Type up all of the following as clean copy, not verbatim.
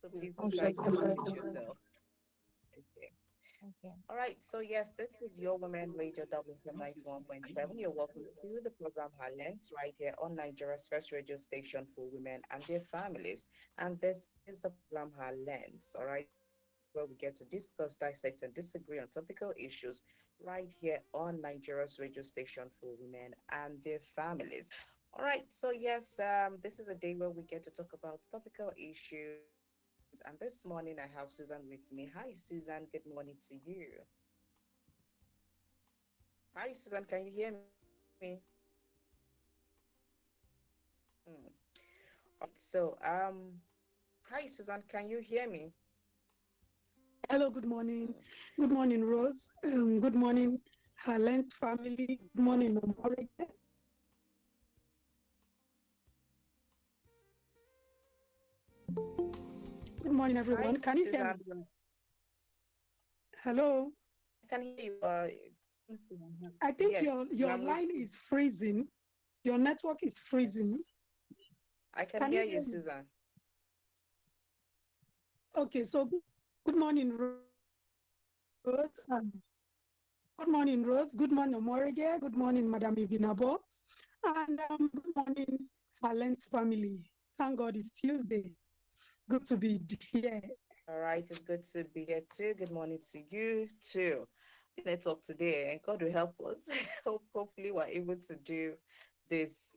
So please try to unmute yourself. Okay. Okay. All right. So yes, this is your Women Radio WFM 91.7. You're welcome to the program Highlands right here on Nigeria's first radio station for women and their families. And this is the program Highlands. All right. This is a day where we get to discuss, dissect, and disagree on topical issues right here on Nigeria's radio station for women and their families. All right. So yes, this is a day where we get to talk about topical issues and this morning I have Susan with me. Hi, Susan. Good morning to you. Hi, Susan. Can you hear me? Hmm. All right. So, hi, Susan. Can you hear me? Hello, good morning. Hmm. Good morning, Rose. Good morning, Lens family. Good morning, Omorige. Good morning, Hi, everyone. Can you hear Susan. me? Hello. I can hear you. It seems to- I think yes, your I'm with line you. is freezing. Your network is freezing. Yes, I can Can hear you you, hear me? Susan. Okay, so good morning, Rose. Good morning, Rose. Good morning, Omorige. Good morning, Madam Ibinabo. And good morning, Lens family. Thank God it's Tuesday. Good to be here. All right, it's good to be here too. Good morning to you too. This network today, and God will help us. Hopefully, we're able to do this,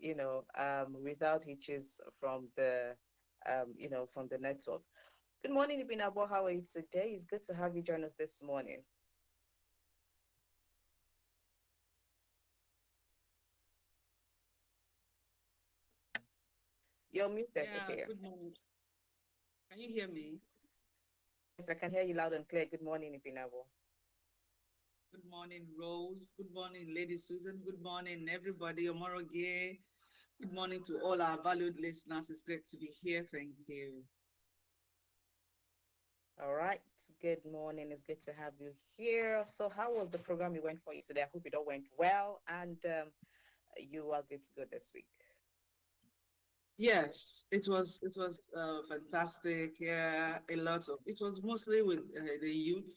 without hitches from from the network. Good morning, Ibinabo. How are you today? It's good to have you join us this morning. You're muted. Yeah, Okay. good morning. Can you hear me? Yes, I can hear you loud and clear. Good morning, Ibinabo. Good morning, Rose. Good morning, Lady Susan. Good morning, everybody. Omoroge. Good morning to all our valued listeners. It's great to be here. Thank you. All right. Good morning. It's good to have you here. So, how was the program you went for yesterday? I hope it all went well, and you are good to go this week. Yes, it was fantastic. Yeah, a lot of it was mostly with the youth.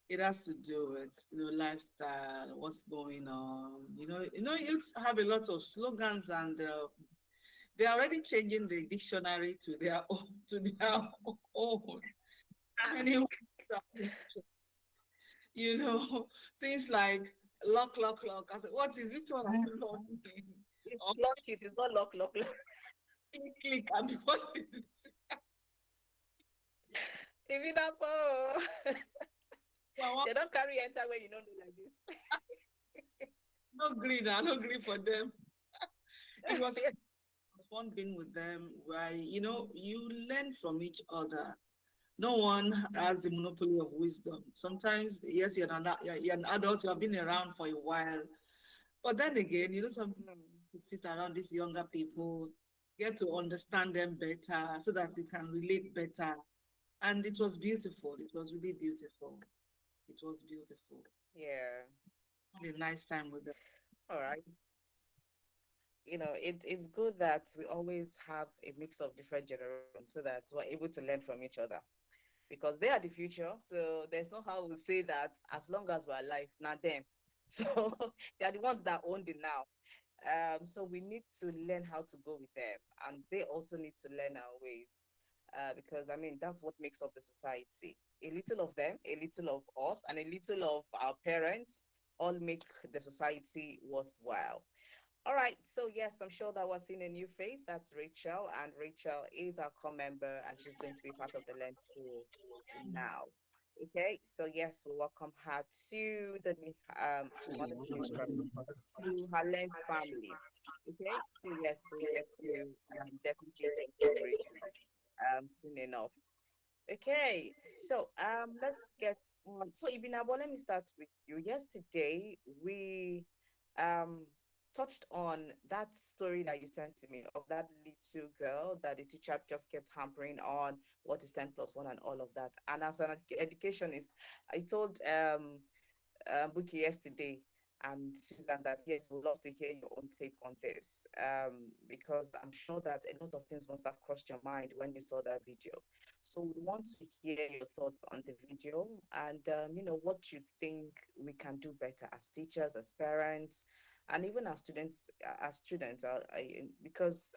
It has to do with lifestyle, what's going on. Youths have a lot of slogans and they're already changing the dictionary to their own own. Many you know, things like lock, lock, lock. I said, what is which one are you locking? It's Or lock it. It's not lock, lock, lock. click, click, and what is it? Even up, oh, I want they don't carry enter where you don't know like this. no green, no green for them. It was fun being with them where you learn from each other. No one has the monopoly of wisdom. Sometimes, yes, you're an adult, you have been around for a while. But then again, sometimes Hmm. you sit around these younger people, get to understand them better so that you can relate better. And it was beautiful. It was really beautiful. It was beautiful. Yeah. Had a nice time with them. All right. It's good that we always have a mix of different generations so that we're able to learn from each other because they are the future. So there's no how we say that as long as we're alive, not them. So they are the ones that own the now. So we need to learn how to go with them, and they also need to learn our ways, because I mean that's what makes up the society. A little of them, a little of us, and a little of our parents all make the society worthwhile. All right, so yes, I'm sure that we're seeing a new face. That's Rachel, and Rachel is our core member, and she's going to be part of the lunch show now. Okay, so yes, we welcome her to the Mother System, to her lens family. Okay, so yes, we'll get to definitely hear from Rachel soon enough. Okay, so let's get on. So Ibinabo, let me start with you. Yesterday we um touched on that story that you sent to me of that little girl that the teacher just kept hampering on what is 10 plus 1 and all of that. And as an educationist, I told Buki yesterday And Susan, that yes, we'd love to hear your own take on this, because I'm sure that a lot of things must have crossed your mind when you saw that video. So we want to hear your thoughts on the video, and what you think we can do better as teachers, as parents, and even as students. Because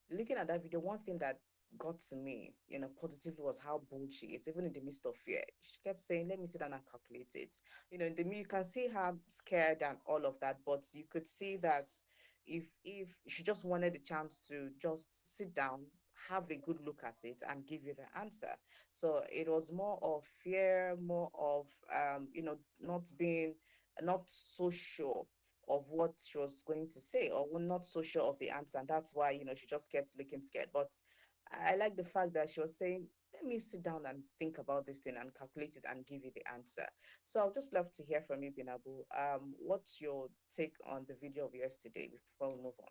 looking at that video, one thing that got to me, positively, was how bold she is, even in the midst of fear. She kept saying, "Let me sit down and calculate it." In the you can see her scared and all of that, but you could see that if she just wanted the chance to just sit down, have a good look at it, and give you the answer. So it was more of fear, more of not so sure of what she was going to say, or not so sure of the answer, and that's why she just kept looking scared. But I like the fact that she was saying, "Let me sit down and think about this thing and calculate it and give you the answer." So I'd just love to hear from you, Binabu. What's your take on the video of yesterday before we move on?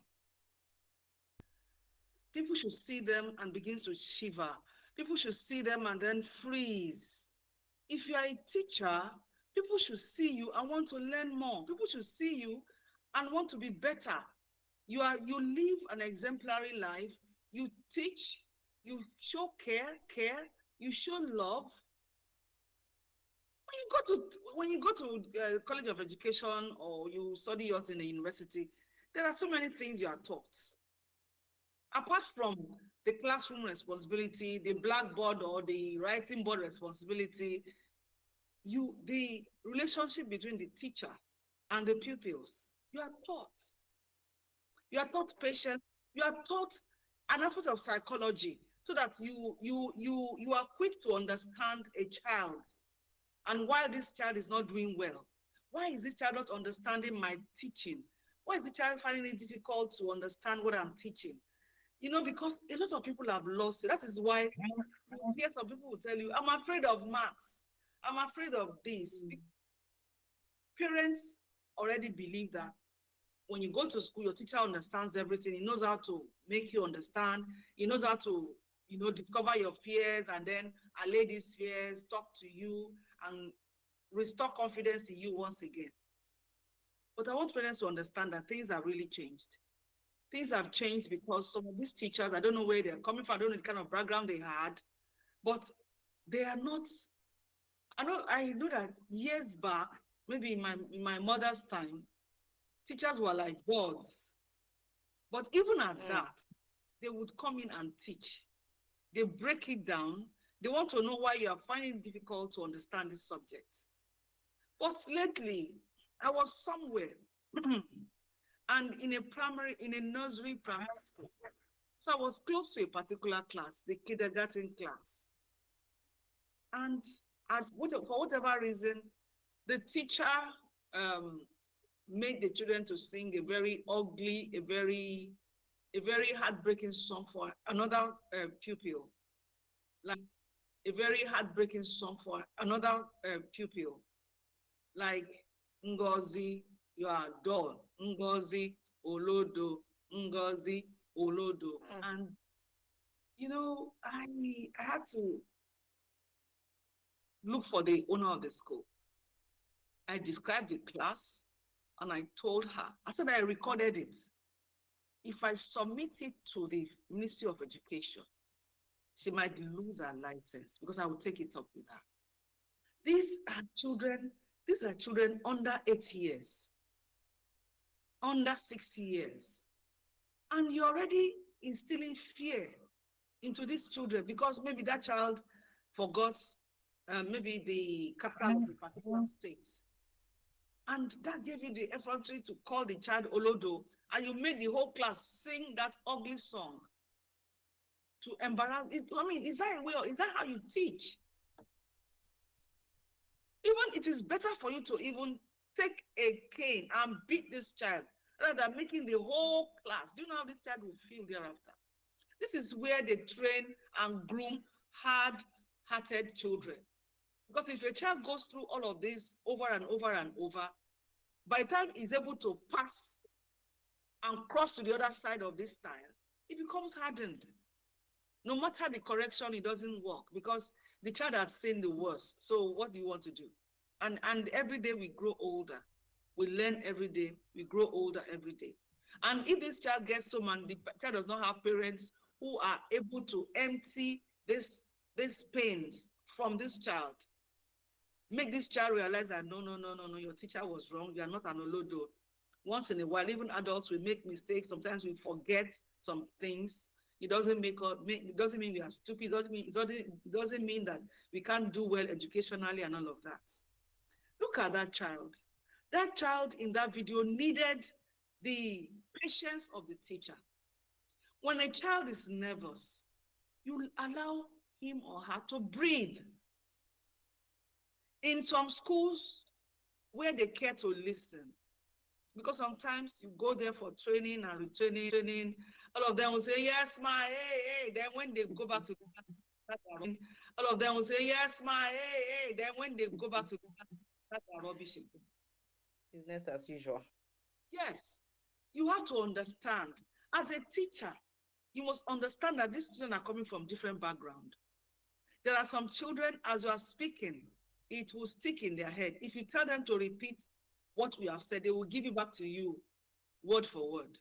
People should see them and begin to shiver. People should see them and then freeze. If you are a teacher, people should see you and want to learn more. People should see you and want to be better. You live an exemplary life. You teach, you show care, you show love. When you go to College of Education, or you study yours in a university, there are so many things you are taught. Apart from the classroom responsibility, the blackboard or the writing board responsibility, the relationship between the teacher and the pupils, you are taught. You are taught patience. You are taught an aspect of psychology, so that you are quick to understand a child. And why this child is not doing well? Why is this child not understanding my teaching? Why is the child finding it difficult to understand what I'm teaching? Because a lot of people have lost it. That is why you hear some people will tell you, "I'm afraid of maths. I'm afraid of this." Parents already believe that when you go to school, your teacher understands everything. He knows how to make you understand. He knows how to, discover your fears and then allay these fears, talk to you, and restore confidence in you once again. But I want parents to understand that things have really changed. Things have changed because some of these teachers, I don't know where they're coming from, I don't know the kind of background they had, but they are not. I know that years back, maybe in my mother's time, teachers were like gods. But even at Mm, that, they would come in and teach. They break it down. They want to know why you are finding it difficult to understand this subject. But lately, I was somewhere and in a nursery primary school. So I was close to a particular class, the kindergarten class. And for whatever reason, the teacher um, made the children to sing a very heartbreaking song for another pupil, like a very heartbreaking song for another pupil, like Ngozi, you are done, Ngozi, Olodo, Ngozi, Olodo. mm, And I had to look for the owner of the school. I described the class and I told her, I said I recorded it. If I submit it to the Ministry of Education, she might lose her license because I will take it up with her. These are children, these are children under 8 years, under 6 years. And you're already instilling fear into these children because maybe that child forgot maybe the capital of a particular state. And that gave you the effrontery to call the child Olodo, and you made the whole class sing that ugly song to embarrass it. I mean, is that a way, or is that how you teach? Even it is better for you to even take a cane and beat this child rather than making the whole class. Do you know how this child will feel thereafter? This is where they train and groom hard-hearted children. Because if a child goes through all of this over and over and over, by the time he's able to pass and cross to the other side of this style, it becomes hardened. No matter the correction, it doesn't work because the child had seen the worst. So what do you want to do? And every day we grow older. We learn every day. We grow older every day. And if this child gets so man, the child does not have parents who are able to empty this pains from this child, make this child realize that no, no, no, no, no, your teacher was wrong. You are not an olodo. Once in a while, even adults will make mistakes. Sometimes we forget some things. It doesn't it doesn't mean we are stupid. It doesn't mean that we can't do well educationally and all of that. Look at that child. That child in that video needed the patience of the teacher. When a child is nervous, you allow him or her to breathe. In some schools where they care to listen, because sometimes you go there for training and retraining, all of them will say, yes, ma, hey, hey. Then when they go back to the all of them will say, yes, ma, hey, hey. Then when they go back to start rubbish again. Business as usual. Yes, you have to understand. As a teacher, you must understand that these children are coming from different backgrounds. There are some children, as you are speaking, it will stick in their head. If you tell them to repeat what we have said, they will give it back to you word for word.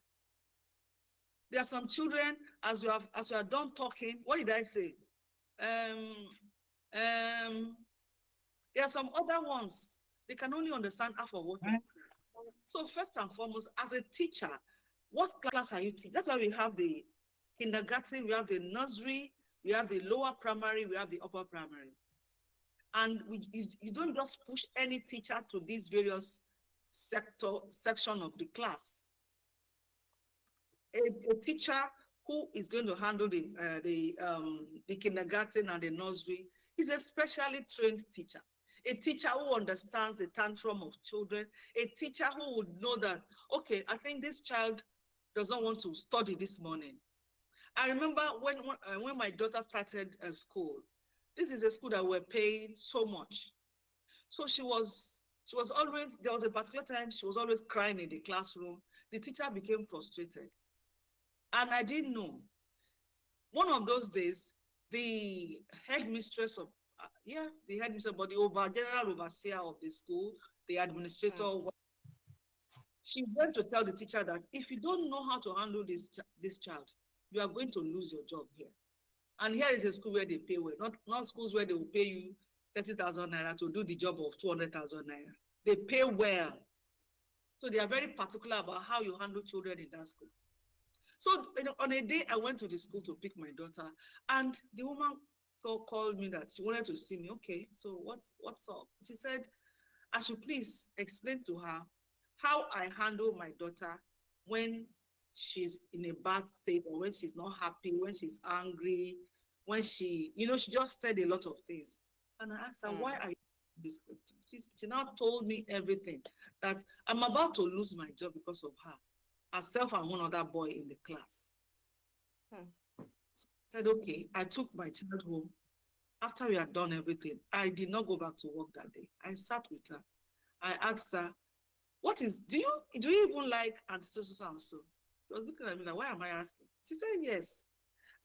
There are some children, as you are done talking, what did I say? There are some other ones, they can only understand half of what you say. So first and foremost, as a teacher, what class are you teaching? That's why we have the kindergarten, we have the nursery, we have the lower primary, we have the upper primary. And you don't just push any teacher to these various section of the class. A teacher who is going to handle the kindergarten and the nursery is a specially trained teacher. A teacher who understands the tantrum of children, a teacher who would know that, okay, I think this child doesn't want to study this morning. I remember when my daughter started school, this is a school that we're paying so much. So she was always, there was a particular time she was always crying in the classroom. The teacher became frustrated. And I didn't know. One of those days, the headmistress of, the headmistress, but the general overseer of the school, the administrator, she went to tell the teacher that if you don't know how to handle this child, you are going to lose your job here. And here is a school where they pay well, not schools where they will pay you 30,000 naira to do the job of 200,000 naira. They pay well. So they are very particular about how you handle children in that school. So on a day I went to the school to pick my daughter, and the woman called me that she wanted to see me. Okay, so what's up? She said I should please explain to her how I handle my daughter when she's in a bad state, or when she's not happy, when she's angry, when she just said a lot of things. And I asked her, why are you asking this question? She now told me everything, that I'm about to lose my job because of her, herself and one other boy in the class. So I said, okay, I took my child home. After we had done everything, I did not go back to work that day. I sat with her. I asked her, do you even like Auntie so and so? She was looking at me like, why am I asking? She said, yes.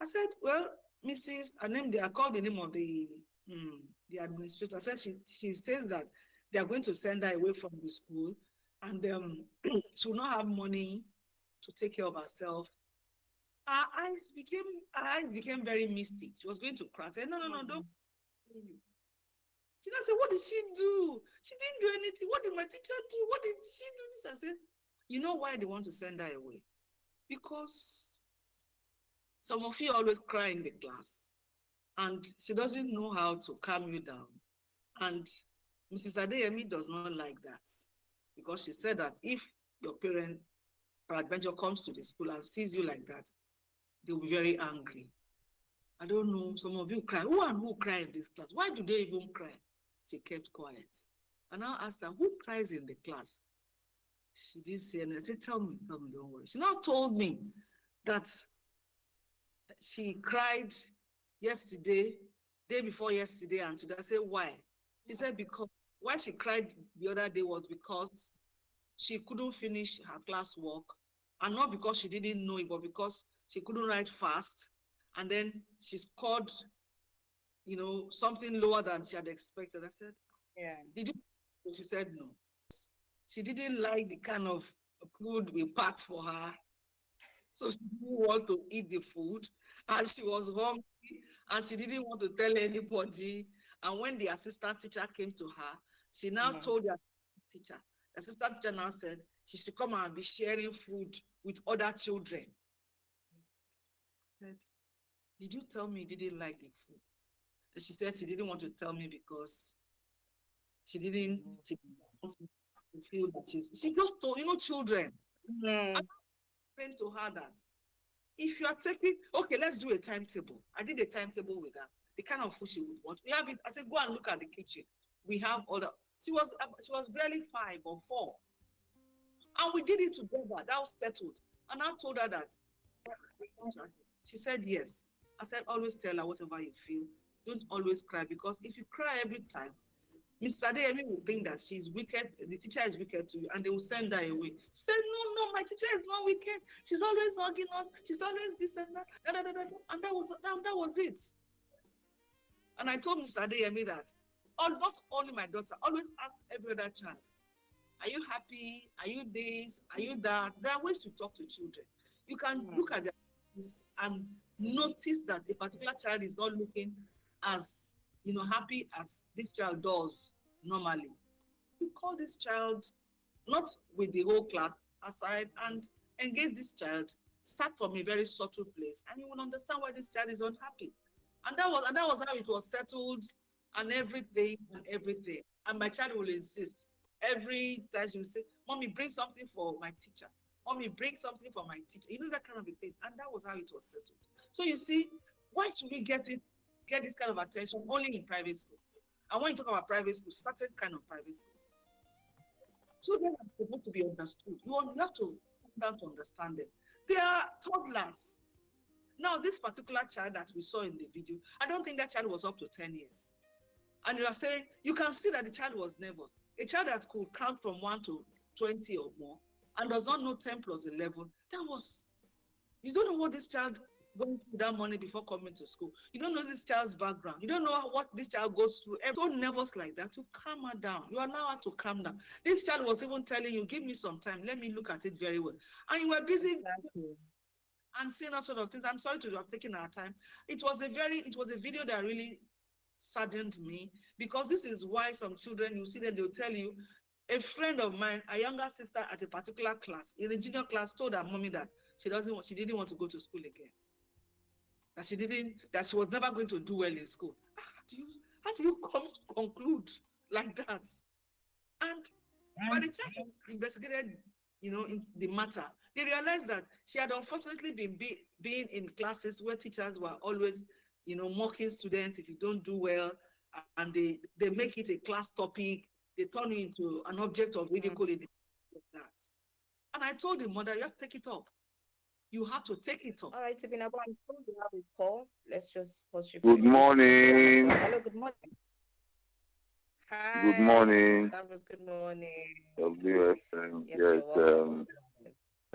I said, well, Mrs. I called the name of the administrator. I said, she says that they are going to send her away from the school, and she will not have money to take care of herself. Her eyes became very misty. She was going to cry. I said, no, don't. She now said, what did she do? She didn't do anything. What did my teacher do? What did she do this? I said, you know why they want to send her away? Because some of you always cry in the class, and she doesn't know how to calm you down. And Mrs. Adeyemi does not like that, because she said that if your parent, peradventure, comes to the school and sees you like that, they'll be very angry. I don't know, some of you cry. Who cry in this class? Why do they even cry? She kept quiet. And I asked her, who cries in the class? She didn't say anything. I said, tell me, don't worry. She now told me that she cried yesterday, day before yesterday, and today. I said, why? She said, because why she cried the other day was because she couldn't finish her classwork, and not because she didn't know it, but because she couldn't write fast, and then she scored, something lower than she had expected. I said, Yeah. did you? She said no. She didn't like the kind of food we packed for her. So she didn't want to eat the food. And she was hungry and she didn't want to tell anybody. And when the assistant teacher came to her, she now told the teacher. The assistant teacher now said she should come and be sharing food with other children. I said, did you tell me you didn't like the food? And she said she didn't want to tell me because she didn't feel that she just told, children. I explained to her that if you are taking, okay, let's do a timetable. I did a timetable with her, the kind of food she would want. We have it. I said, go and look at the kitchen. We have other. She was barely 5 or 4, and we did it together. That was settled. And I told her that. She said yes. I said, always tell her whatever you feel. Don't always cry, because if you cry every time, Mr. Adeyemi will think that she's wicked, the teacher is wicked to you, and they will send her away. She said, no, my teacher is not wicked. She's always hugging us. She's always this and that. And that was it. And I told Mr. Adeyemi that, not only my daughter, always ask every other child, are you happy? Are you this? Are you that? There are ways to talk to children. You can look at their faces and notice that a particular child is not looking as happy as this child does normally. You call this child, not with the whole class aside, and engage this child. Start from a very subtle place, and you will understand why this child is unhappy. And that was how it was settled, and everything. And my child will insist every time. She will say, "Mommy, bring something for my teacher. Mommy, bring something for my teacher." That kind of a thing. And that was how it was settled. So you see, why should we get this kind of attention only in private school? And when you talk about private school, certain kind of private school, children are supposed to be understood. You have to come down to understand them. They are toddlers. Now, this particular child that we saw in the video, I don't think that child was up to 10 years. And you are saying, you can see that the child was nervous. A child that could count from 1 to 20 or more and does not know 10 plus 11, you don't know what this child going through that morning before coming to school. You don't know this child's background. You don't know what this child goes through. So nervous like that, you calm her down. You allow her to calm down. This child was even telling you, give me some time. Let me look at it very well. And you were busy and seeing all sort of things. I'm sorry to have taken our time. It was a video that really saddened me, because this is why some children, you see that they'll tell you, a friend of mine, a younger sister at a particular class, in the junior class, told her mommy that she didn't want to go to school again. That she was never going to do well in school. How do you come to conclude like that? And by the time they investigated, in the matter, they realized that she had unfortunately been being in classes where teachers were always, mocking students if you don't do well, and they make it a class topic. They turn it into an object of ridicule in that. And I told the mother, you have to take it up. You have to take it up. All right, Ibinabo, I'm told you have a call. Let's just pause you. Good morning. Hello, good morning. Hi. Good morning. That was good morning. WFM. Yes,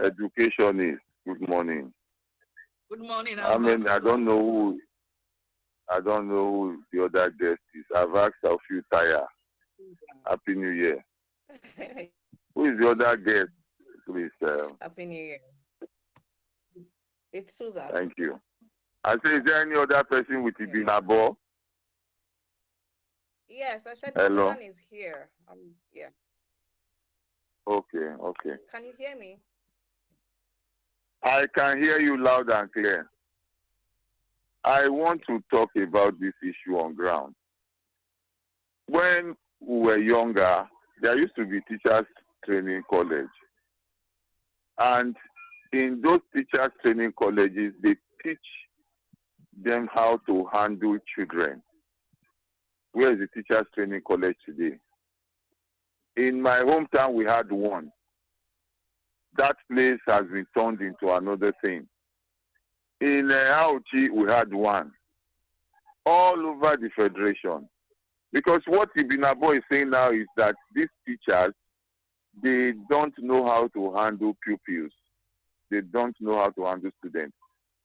educationist. Good morning. Good morning. I don't know who the other guest is. I've asked a few tired. Happy New Year. Who is the other guest, please? Happy New Year. It's Susan. Thank you. I say, is there any other person with Ibinabo? Yes, I said Hello? Susan is here. Yeah. Okay. Can you hear me? I can hear you loud and clear. I want to talk about this issue on ground. When we were younger, there used to be teachers training college. And in those teachers training colleges, they teach them how to handle children. Where is the teachers training college today? In my hometown, we had one. That place has been turned into another thing. In Auchi, we had one. All over the federation. Because what Ibinabo is saying now is that these teachers, they don't know how to handle pupils. They don't know how to handle students.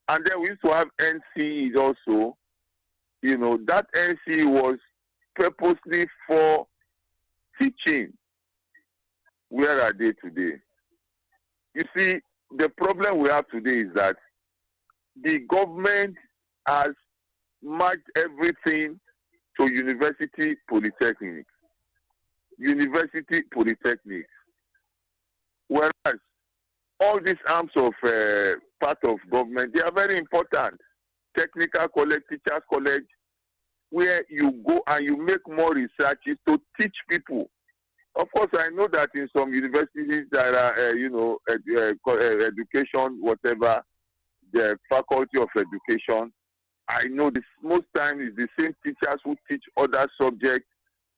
And then we used to have NCEs also. That NCE was purposely for teaching. where are they today? You see, the problem we have today is that the government has merged everything to university polytechnic, whereas all these arms of part of government, they are very important. Technical college, teachers college, where you go and you make more researches to teach people. Of course, I know that in some universities there are, education, whatever, the faculty of education. I know this most times is the same teachers who teach other subjects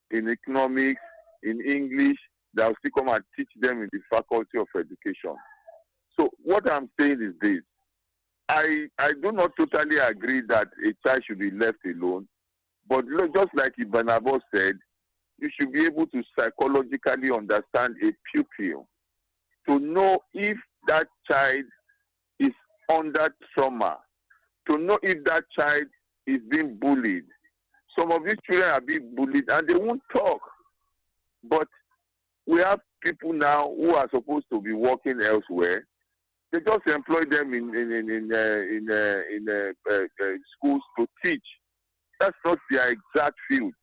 in economics, in English, that will still come and teach them in the faculty of education. So what I'm saying is this. I do not totally agree that a child should be left alone. But just like Ibanabo said, you should be able to psychologically understand a pupil to know if that child is under trauma, to know if that child is being bullied. Some of these children are being bullied and they won't talk. But we have people now who are supposed to be working elsewhere. They just employ them in schools to teach. That's not their exact field.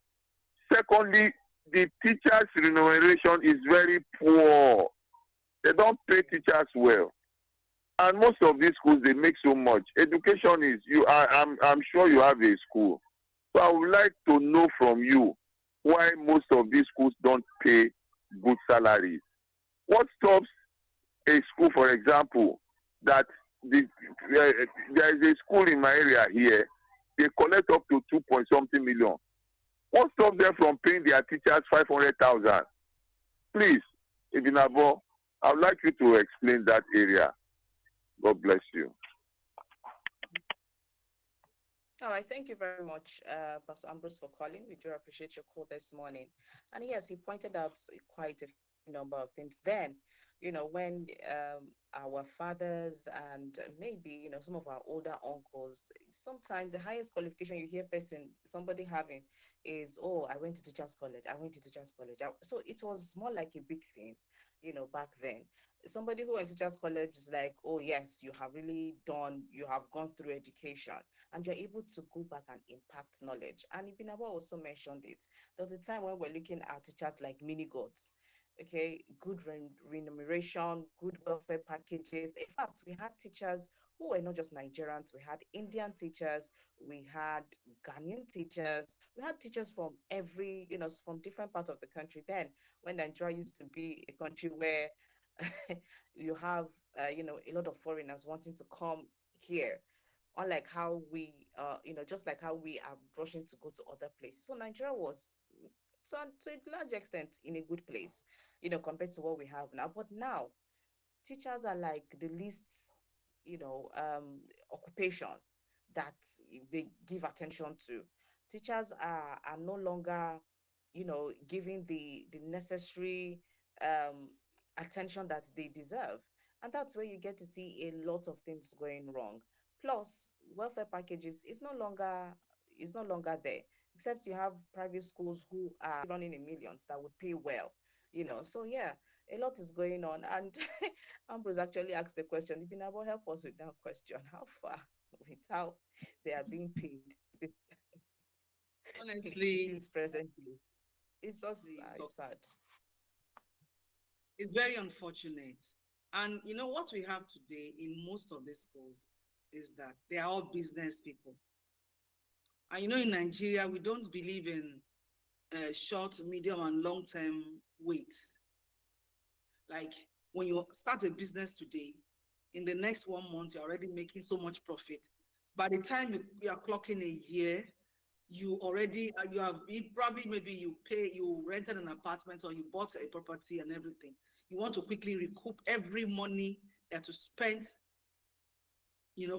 Secondly, the teachers' remuneration is very poor. They don't pay teachers well. And most of these schools, they make so much. Education is, I'm sure you have a school. So I would like to know from you why most of these schools don't pay good salaries. What stops a school, for example, that there is a school in my area here, they collect up to 2 point something million. What stops them from paying their teachers 500,000? Please, Ibinabo, I would like you to explain that area. God bless you. All right, thank you very much, Pastor Ambrose, for calling. We do appreciate your call this morning. And yes, he pointed out quite a few number of things. Then, when our fathers and maybe, some of our older uncles, sometimes the highest qualification you hear somebody having is, oh, I went to teacher's college. I went to teacher's college. So it was more like a big thing, back then. Somebody who went to teacher's college is like, oh, yes, you have gone through education and you're able to go back and impact knowledge. And Ibinabo also mentioned it. There was a time when we're looking at teachers like mini gods. Okay, good remuneration, good welfare packages. In fact, we had teachers who were not just Nigerians. We had Indian teachers, we had Ghanaian teachers, we had teachers from from different parts of the country. Then, when Nigeria used to be a country where you have, a lot of foreigners wanting to come here, unlike how just like how we are rushing to go to other places. So Nigeria was, to a large extent, in a good place, compared to what we have now. But now, teachers are like the least, occupation that they give attention to. Teachers are no longer, giving the necessary attention that they deserve. And that's where you get to see a lot of things going wrong. Plus, welfare packages is no longer there, except you have private schools who are running in millions that would pay well. So yeah, a lot is going on. And Ambrose actually asked the question, Ibinabo, help us with that question. How far with how they are being paid Honestly, since presently? It's just please talk. it's sad. It's very unfortunate. And what we have today in most of the schools is that they are all business people. And in Nigeria, we don't believe in short, medium, and long-term waits. Like when you start a business today, in the next 1 month, you're already making so much profit. By the time you are clocking a year, you already probably maybe you rented an apartment or you bought a property and everything. You want to quickly recoup every money that you spent,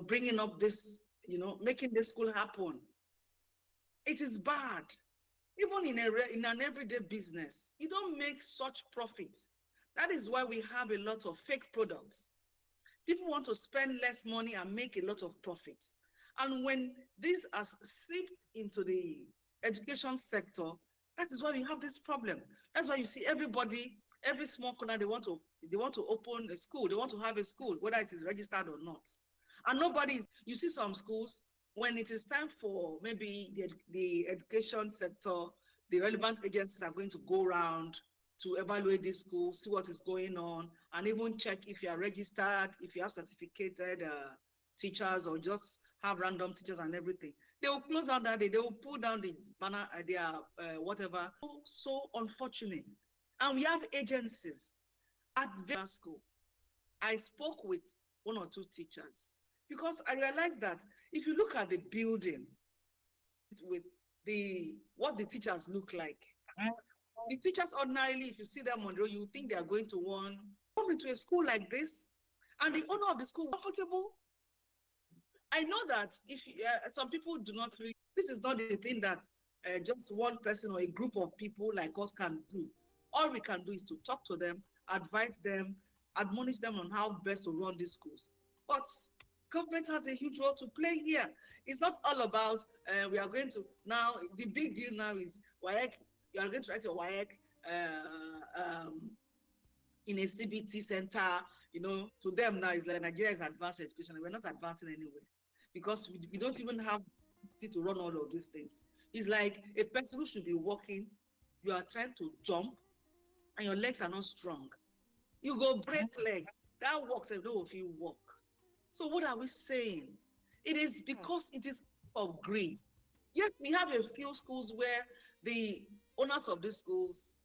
bringing up this, making this school happen. It is bad. Even in an everyday business, you don't make such profit. That is why we have a lot of fake products. People want to spend less money and make a lot of profit. And when this has seeped into the education sector, that is why we have this problem. That's why you see Every small corner they want to open a school. They want to have a school, whether it is registered or not. And nobody is. You see some schools when it is time for maybe the education sector, the relevant agencies are going to go around to evaluate this school, see what is going on, and even check if you are registered, if you have certificated teachers, or just have random teachers and everything. They will close down that day. They will pull down the banner, their whatever. So unfortunate. And we have agencies at their school. I spoke with one or two teachers because I realized that if you look at the building with the what the teachers look like, the teachers ordinarily, if you see them on the road, you think they are going to one come into a school like this, and the owner of the school comfortable. I know that if some people do not really, this is not the thing that just one person or a group of people like us can do. All we can do is to talk to them, advise them, admonish them on how best to run these schools. But government has a huge role to play here. It's not all about we are going to now. The big deal now is WAEC. You are going to write your WAEC in a CBT center. To them now it's like Nigeria is advanced education. We're not advancing anywhere because we don't even have to run all of these things. It's like a person who should be walking, you are trying to jump and your legs are not strong. You go break leg. That walks and no if you walk. So what are we saying? It is because it is of greed. Yes, we have a few schools where the owners of these schools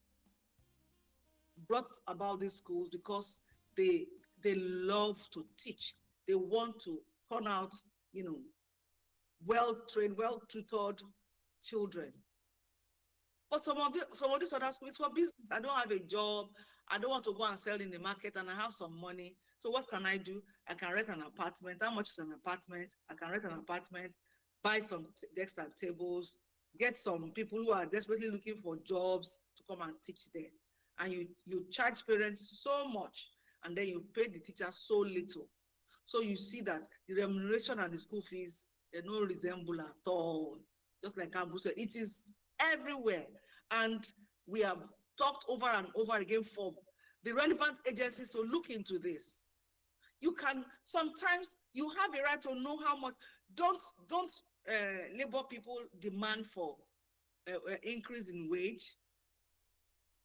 brought about these schools because they love to teach. They want to turn out, well-trained, well-tutored children. But some of these other schools for business. I don't have a job. I don't want to go and sell in the market, and I have some money. So what can I do? I can rent an apartment. How much is an apartment? I can rent an apartment, buy some desks and tables, get some people who are desperately looking for jobs to come and teach there. And you charge parents so much, and then you pay the teachers so little. So you see that the remuneration and the school fees, they don't resemble at all. Just like Ambu said, it is everywhere. And we have talked over and over again for the relevant agencies to look into this. You can, sometimes you have a right to know how much. Don't labor people demand for increase in wage.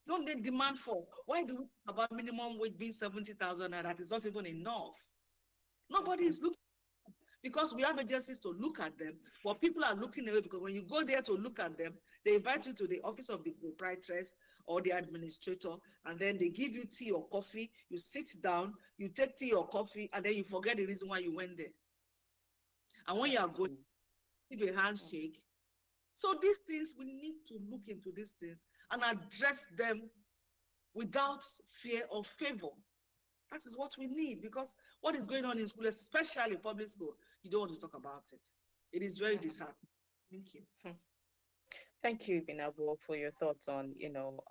Don't they demand for? Why do we talk about minimum wage being 70,000 and that is not even enough? Nobody is looking, because we have agencies to look at them, but people are looking away because when you go there to look at them, they invite you to the office of the proprietress or the administrator, and then they give you tea or coffee. You sit down, you take tea or coffee, and then you forget the reason why you went there. And when you are going, give a handshake. So these things, we need to look into these things and address them without fear or favor. That is what we need, because what is going on in school, especially public school, you don't want to talk about it. It is very disheartening. Thank you. Thank you, Binabo, for your thoughts on,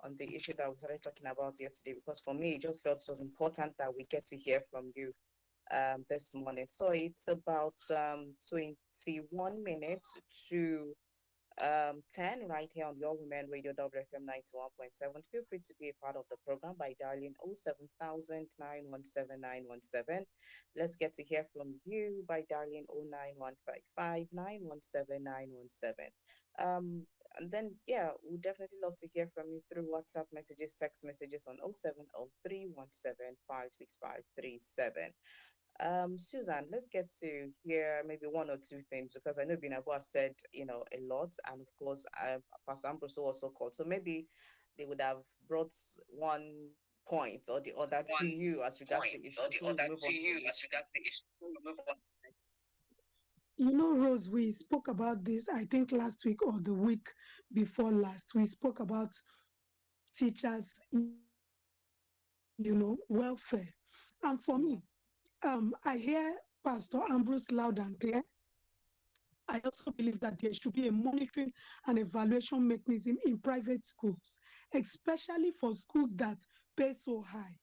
on the issue that we started talking about yesterday, because for me, it just felt it was important that we get to hear from you this morning. So it's about 21 minutes to 10 right here on Your Women Radio WFM 91.7. Feel free to be a part of the program by dialing 07000 Let's get to hear from you by dialing 09155 and then, yeah, we'd definitely love to hear from you through WhatsApp messages, text messages on 0703175653. Susan, let's get to hear maybe one or two things, because I know Binabo has said, a lot. And of course, Pastor Ambrose also called. So maybe they would have brought one point or the other to you as regards the issue. Before we move on to the issue. Rose, we spoke about this, I think, last week or the week before last. We spoke about teachers, welfare. And for me, I hear Pastor Ambrose loud and clear. I also believe that there should be a monitoring and evaluation mechanism in private schools, especially for schools that pay so high,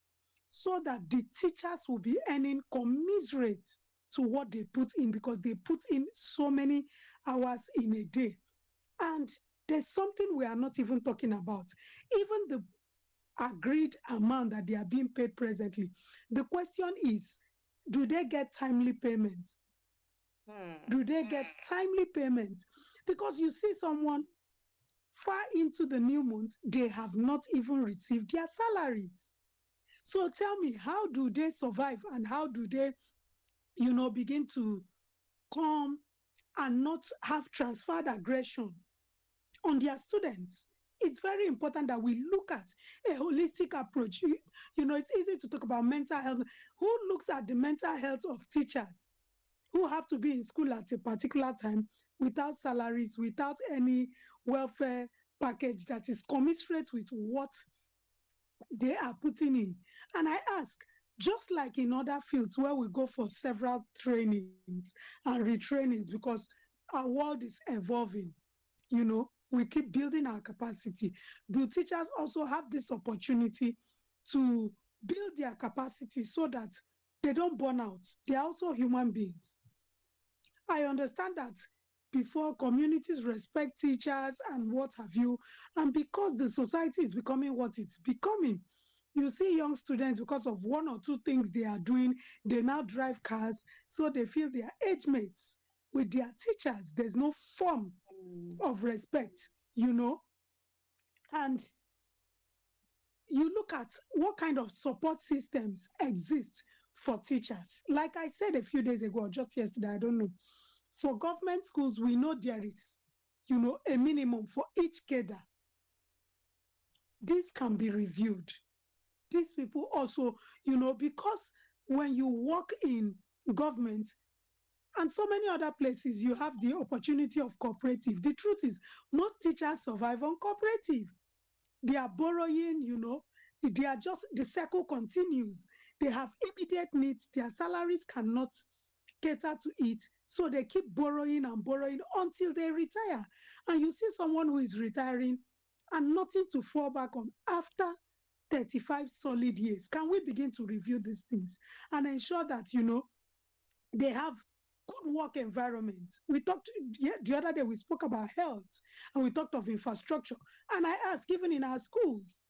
so that the teachers will be earning commensurate to what they put in, because they put in so many hours in a day. And there's something we are not even talking about. Even the agreed amount that they are being paid presently. The question is, do they get timely payments? Hmm. Do they get timely payments? Because you see someone far into the new month, they have not even received their salaries. So tell me, how do they survive and how do they, begin to come and not have transferred aggression on their students? It's very important that we look at a holistic approach. It's easy to talk about mental health. Who looks at the mental health of teachers who have to be in school at a particular time without salaries, without any welfare package that is commensurate with what they are putting in? And I ask, just like in other fields where we go for several trainings and retrainings because our world is evolving, we keep building our capacity. Do teachers also have this opportunity to build their capacity so that they don't burn out? They are also human beings. I understand that before communities respect teachers and what have you, and because the society is becoming what it's becoming, you see young students, because of one or two things they are doing, they now drive cars, so they feel their age mates with their teachers. There's no form Hmm. of respect, you know. And you look at what kind of support systems exist for teachers. Like I said a few days ago, or just yesterday, I don't know. For government schools, we know there is, a minimum for each cadre. This can be reviewed. These people also, because when you work in government and so many other places, you have the opportunity of cooperative. The truth is, most teachers survive on cooperative. They are borrowing, they are just, the circle continues. They have immediate needs. Their salaries cannot cater to it. So they keep borrowing and borrowing until they retire. And you see someone who is retiring and nothing to fall back on after 35 solid years. Can we begin to review these things and ensure that, they have good work environment? We talked, yeah, the other day, we spoke about health and we talked of infrastructure. And I asked, even in our schools,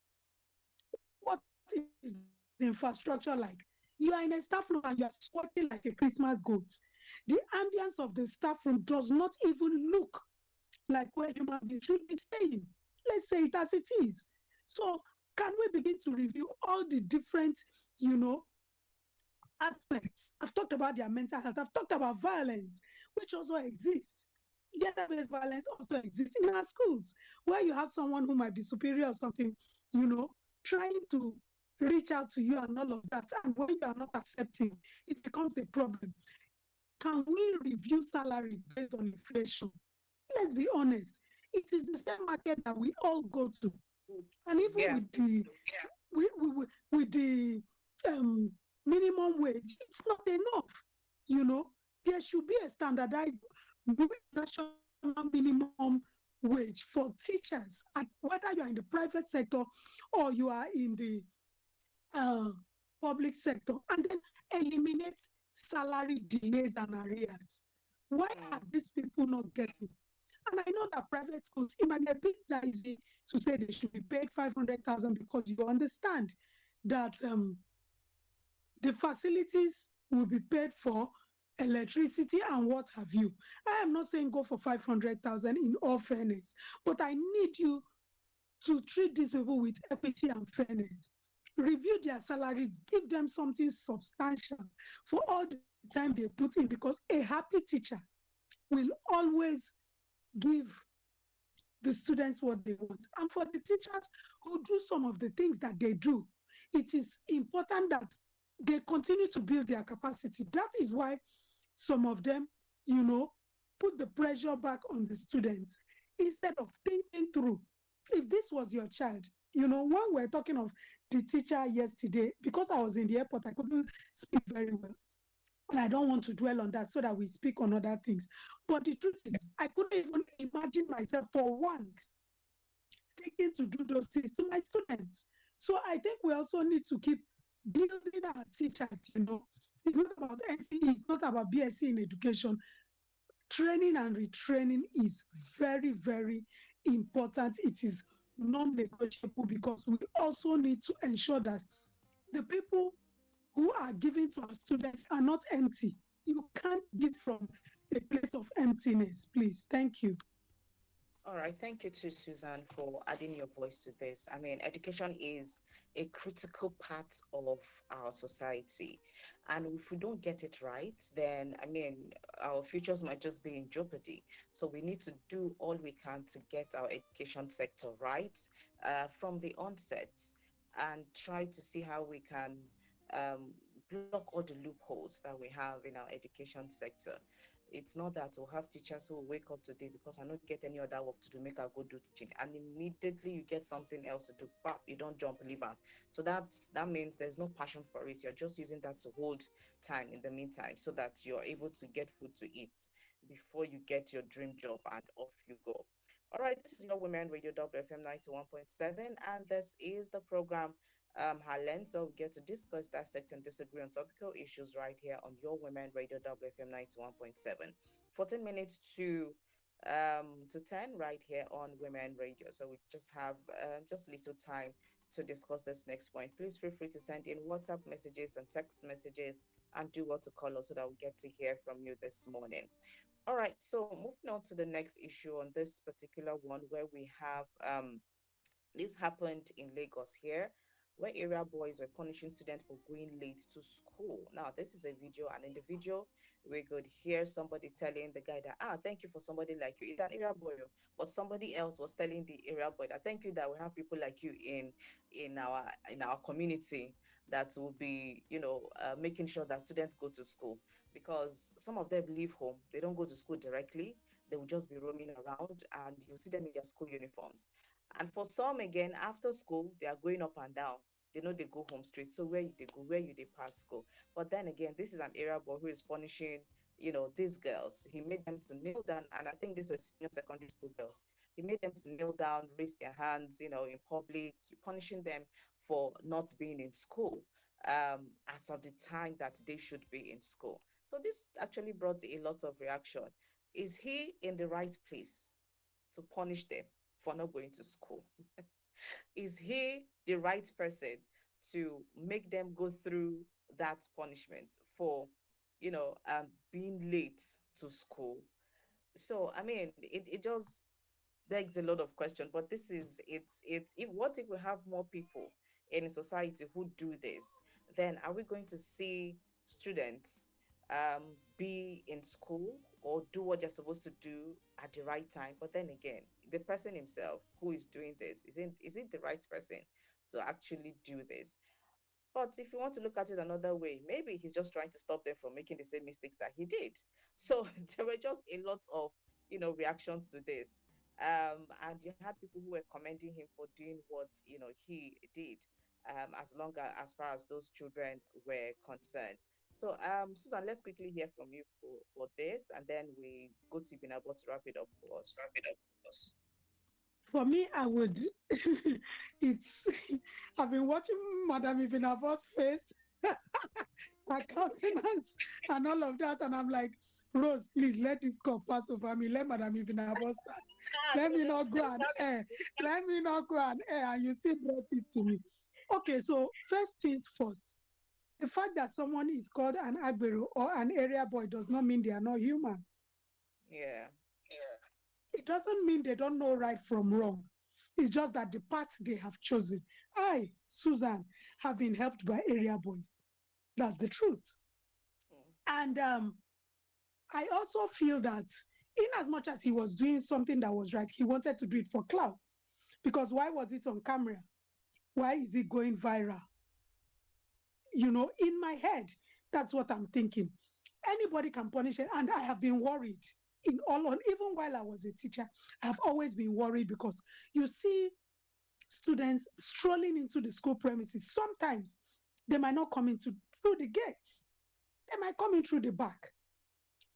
what is the infrastructure like? You are in a staff room and you are sweating like a Christmas goat. The ambience of the staff room does not even look like where human beings should be staying. Let's say it as it is. So, can we begin to review all the different, you know, aspects? I've talked about their mental health. I've talked about violence, which also exists. Gender-based violence also exists in our schools, where you have someone who might be superior or something, trying to reach out to you and all of that. And when you are not accepting, it becomes a problem. Can we review salaries based on inflation? Let's be honest. It is the same market that we all go to. And even Yeah. with the um, minimum wage, it's not enough. You know, there should be a standardized national minimum wage for teachers, whether you are in the private sector or you are in the uh, public sector, and then eliminate salary delays and arrears. Why are Hmm. these people not getting? And I know that private schools, it might be a bit dicey to say they should be paid 500,000 because you understand that the facilities will be paid for, electricity and what have you. I am not saying go for 500,000 in all fairness, but I need you to treat these people with equity and fairness. Review their salaries, give them something substantial for all the time they put in, because a happy teacher will always give the students what they want. And for the teachers who do some of the things that they do, it is important that they continue to build their capacity. That is why some of them, put the pressure back on the students instead of thinking through. If this was your child, when we're talking of the teacher yesterday, because I was in the airport, I couldn't speak very well. And I don't want to dwell on that so that we speak on other things. But the truth is, I couldn't even imagine myself for once taking to do those things to my students. So I think we also need to keep building our teachers. It's not about NCE, it's not about BSc in education. Training and retraining is very, very important. It is non-negotiable, because we also need to ensure that the people who are giving to our students are not empty. You can't give from a place of emptiness, please. Thank you. All right, thank you to Susan for adding your voice to this. I mean, education is a critical part of our society. And if we don't get it right, then I mean, our futures might just be in jeopardy. So we need to do all we can to get our education sector right from the onset and try to see how we can um, block all the loopholes that we have in our education sector. It's not that we'll have teachers who will wake up today because I not get any other work to do, make I go do teaching, and immediately you get something else to do, but you don't jump liver. So that means there's no passion for it. You're just using that to hold time in the meantime so that you're able to get food to eat before you get your dream job and off you go. All right, this is your Women Radio WFM 91.7, and this is the program Harlan. So we get to discuss, dissect, and disagree on topical issues right here on your Women Radio WFM 91.7. 14 minutes to 10 right here on Women Radio. So we just have just little time to discuss this next point. Please feel free to send in WhatsApp messages and text messages and do what to call us so that we get to hear from you this morning. All right, so moving on to the next issue on this particular one, where we have this happened in Lagos here, where area boys were punishing students for going late to school. Now, this is a video, and in the video, we could hear somebody telling the guy that, thank you for somebody like you. It's an area boy, oh, but somebody else was telling the area boy that thank you that we have people like you in our community that will be, making sure that students go to school, because some of them leave home, they don't go to school directly. They will just be roaming around, and you see them in their school uniforms. And for some again, after school, they are going up and down. They know they go home straight. So where you they go, where you they pass school. But then again, this is an area boy who is punishing, these girls. He made them to kneel down, and I think these were senior secondary school girls. He made them to kneel down, raise their hands, in public, punishing them for not being in school as of the time that they should be in school. So this actually brought a lot of reaction. Is he in the right place to punish them for not going to school? Is he the right person to make them go through that punishment for, being late to school? So, I mean, it just begs a lot of questions. But this is it's if what if we have more people in society who do this, then are we going to see students be in school or do what they're supposed to do at the right time? But then again, the person himself who is doing this, is it the right person to actually do this? But if you want to look at it another way, maybe he's just trying to stop them from making the same mistakes that he did. So there were just a lot of, reactions to this. And you had people who were commending him for doing what, he did, as far as those children were concerned. So, Susan, let's quickly hear from you for this, and then we go to Binabo to wrap it up for us. For me, I would. It's. I've been watching Madam Ibinabo's face, her countenance, and all of that, and I'm like, Rose, please let this cup pass over me. Let Madam Ibinabo start. Let me not go and air. Let me not go and air, and you still brought it to me. Okay, so first things first. The fact that someone is called an agbero or an area boy does not mean they are not human. Yeah. It doesn't mean they don't know right from wrong. It's just that the paths they have chosen. I, Susan, have been helped by area boys. That's the truth. And I also feel that in as much as he was doing something that was right, he wanted to do it for clout. Because why was it on camera? Why is it going viral? In my head, that's what I'm thinking. Anybody can punish it. And I have been worried even while I was a teacher, I've always been worried because you see students strolling into the school premises. Sometimes they might not come into through the gates. They might come in through the back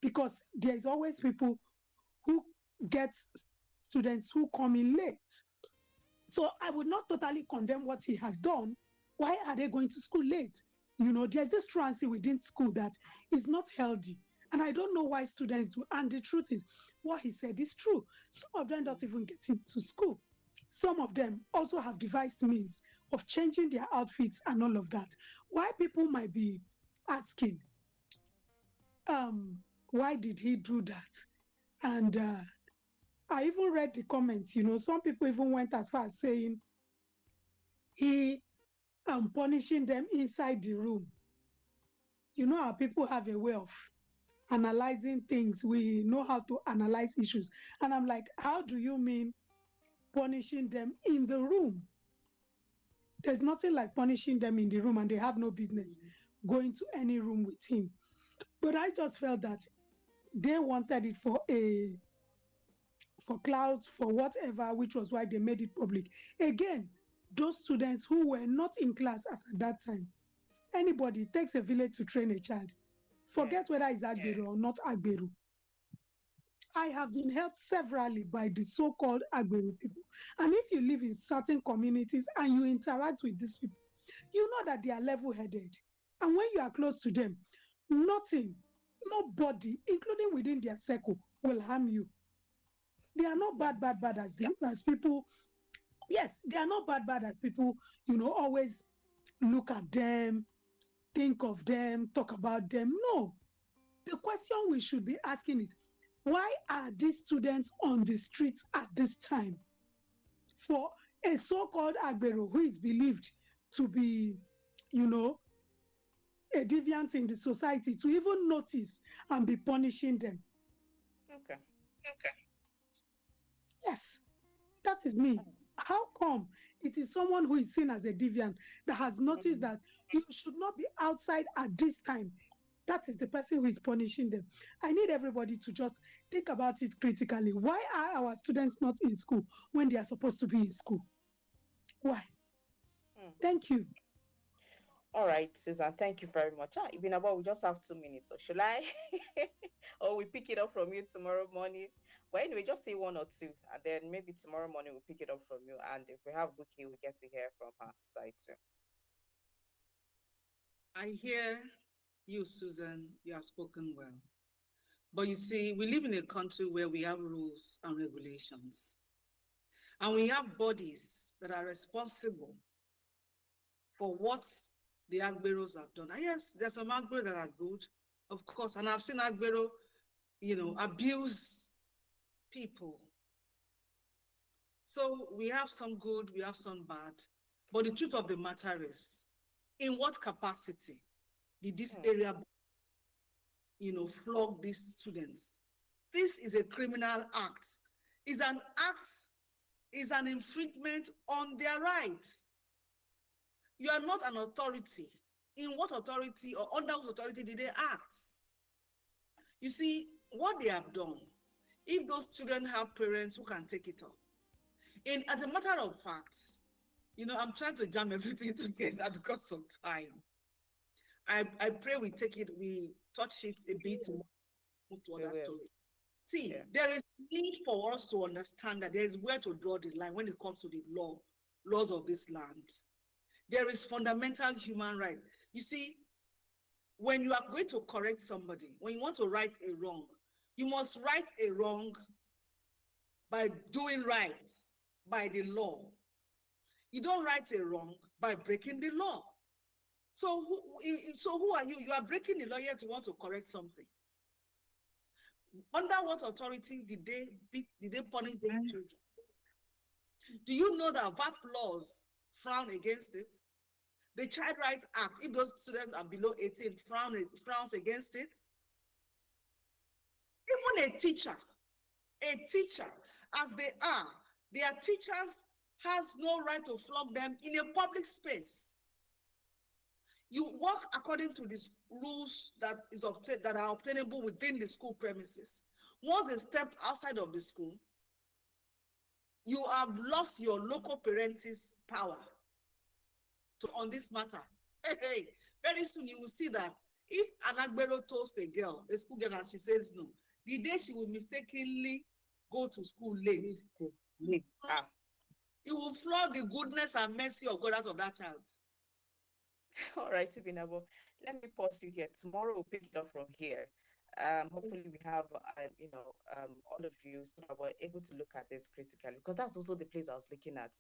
because there's always people who get students who come in late. So I would not totally condemn what he has done. Why are they going to school late? There's this truancy within school that is not healthy. And I don't know why students do. And the truth is, what he said is true. Some of them don't even get into school. Some of them also have devised means of changing their outfits and all of that. Why people might be asking, why did he do that? And I even read the comments, some people even went as far as saying he punishing them inside the room. Our people have a way of analyzing things. We know how to analyze issues. And I'm like, how do you mean punishing them in the room? There's nothing like punishing them in the room, and they have no business going to any room with him. But I just felt that they wanted it for clouds, for whatever, which was why they made it public. Again, those students who were not in class as at that time, anybody, it takes a village to train a child. Forget whether it's Agberu or not Agberu. I have been helped severally by the so-called Agberu people. And if you live in certain communities and you interact with these people, you know that they are level-headed. And when you are close to them, nothing, nobody, including within their circle, will harm you. They are not bad as people. Yes, they are not bad as people, always look at them, think of them, talk about them. No. The question we should be asking is, why are these students on the streets at this time? For a so-called Agbero who is believed to be, a deviant in the society, to even notice and be punishing them. Okay. Yes, that is me. How come it is someone who is seen as a deviant that has noticed that you should not be outside at this time? That is the person who is punishing them. I need everybody to just think about it critically. Why are our students not in school when they are supposed to be in school? Why? Thank you. All right, Susan, thank you very much. Even about we just have 2 minutes, or should I? Or we pick it up from you tomorrow morning? Well, anyway, just say one or two, and then maybe tomorrow morning we'll pick it up from you. And if we have Buki, we get to hear from her side too. I hear you, Susan. You have spoken well. But you see, we live in a country where we have rules and regulations. And we have bodies that are responsible for what the Agberos have done. And yes, there's some Agbero that are good, of course. And I've seen Agbero, abuse people. So we have some good, we have some bad. But the truth of the matter is, in what capacity did this area, flog these students? This is a criminal act. It's an act, is an infringement on their rights. You are not an authority. In what authority or under whose authority did they act? You see, what they have done, if those children have parents who can take it up, and as a matter of fact, I'm trying to jam everything together because of time. I pray we touch it a bit to move to other story. See, there is need for us to understand that there is where to draw the line when it comes to the laws of this land. There is fundamental human right. You see, when you are going to correct somebody, when you want to right a wrong, you must right a wrong by doing right, by the law. You don't right a wrong by breaking the law. So who are you? You are breaking the law yet you want to correct something. Under what authority did they punish the children? Do you know that VAP laws frown against it? The Child Rights Act, if those students are below 18, frowns against it. Even a teacher, as they are, their teachers has no right to flog them in a public space. You work according to the rules that are obtainable within the school premises. Once they step outside of the school, you have lost your local parentis power on this matter. Hey, very soon you will see that if an Agbero toasts a school girl, and she says no, the day she will mistakenly go to school late, you will flog the goodness and mercy of God out of that child. All right, Ibinabo, let me pause you here. Tomorrow we'll pick it up from here. Hopefully we have all of you so that we're able to look at this critically, because that's also the place I was looking at.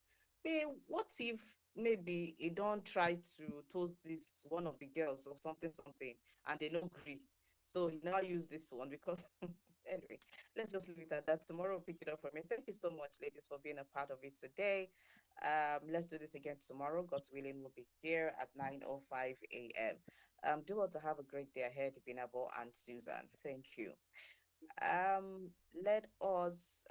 Hey, what if maybe he don't try to toast this one of the girls or something, and they don't agree? So he now use this one because anyway, let's just leave it at that. Tomorrow we'll pick it up from me. Thank you so much, ladies, for being a part of it today. Let's do this again tomorrow. God willing, we'll be here at 9:05 a.m. Do want to have a great day ahead, Binabo and Susan. Thank you. Let us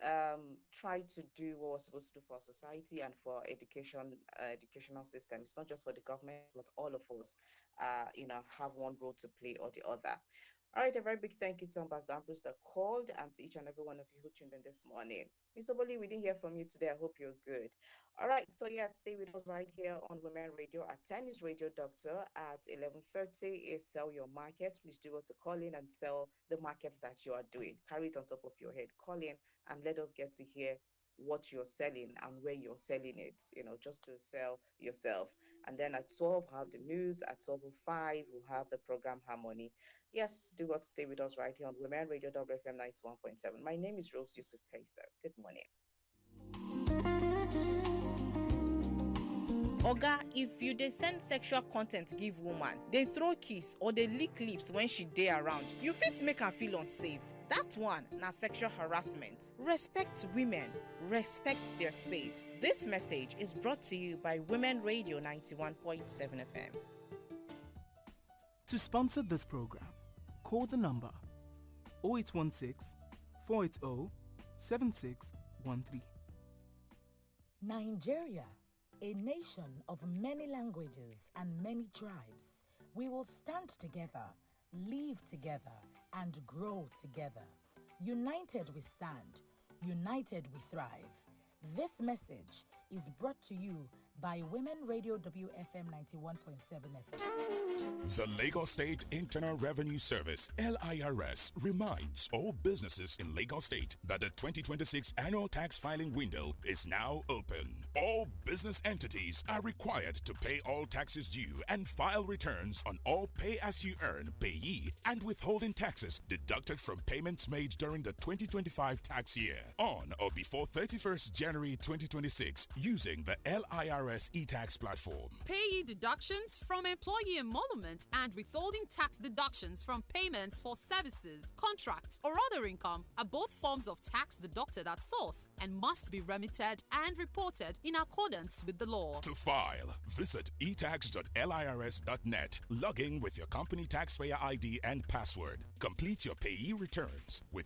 try to do what we're supposed to do for our society and for educational system. It's not just for the government, but all of us, have one role to play or the other. All right, a very big thank you to Ambassador Ambrose that called, and to each and every one of you who tuned in this morning. Mr. Boli, we didn't hear from you today. I hope you're good. All right, so yeah, stay with us right here on Women Radio at 10 is Radio Doctor. At 11:30 is Sell Your Market. Please do want to call in and sell the markets that you are doing. Carry it on top of your head. Call in and let us get to hear what you're selling and where you're selling it, just to sell yourself. And then at 12, we'll have the news. At 12:05, we'll have the program Harmony. Yes, do want to stay with us right here on Women Radio WFM 91.7. My name is Rose Yusuf Kaiser. Good morning. Oga, if you dey send sexual content give woman, dey throw kiss or dey lick lips when she dey around, you fit make her feel unsafe. That one na sexual harassment. Respect women. Respect their space. This message is brought to you by Women Radio 91.7 FM. To sponsor this program, call the number 0816 480 7613. Nigeria, a nation of many languages and many tribes. We will stand together, live together, and grow together. United we stand, united we thrive. This message is brought to you by Women Radio WFM 91.7 FM. The Lagos State Internal Revenue Service, LIRS, reminds all businesses in Lagos State that the 2026 annual tax filing window is now open. All business entities are required to pay all taxes due and file returns on all pay-as-you-earn, payee, and withholding taxes deducted from payments made during the 2025 tax year on or before 31st January 2026 using the LIRS e-tax platform. Payee deductions from employee emolument and withholding tax deductions from payments for services, contracts, or other income are both forms of tax deducted at source and must be remitted and reported in accordance with the law. To file, visit etax.lirs.net. Log in with your company taxpayer ID and password. Complete your payee returns with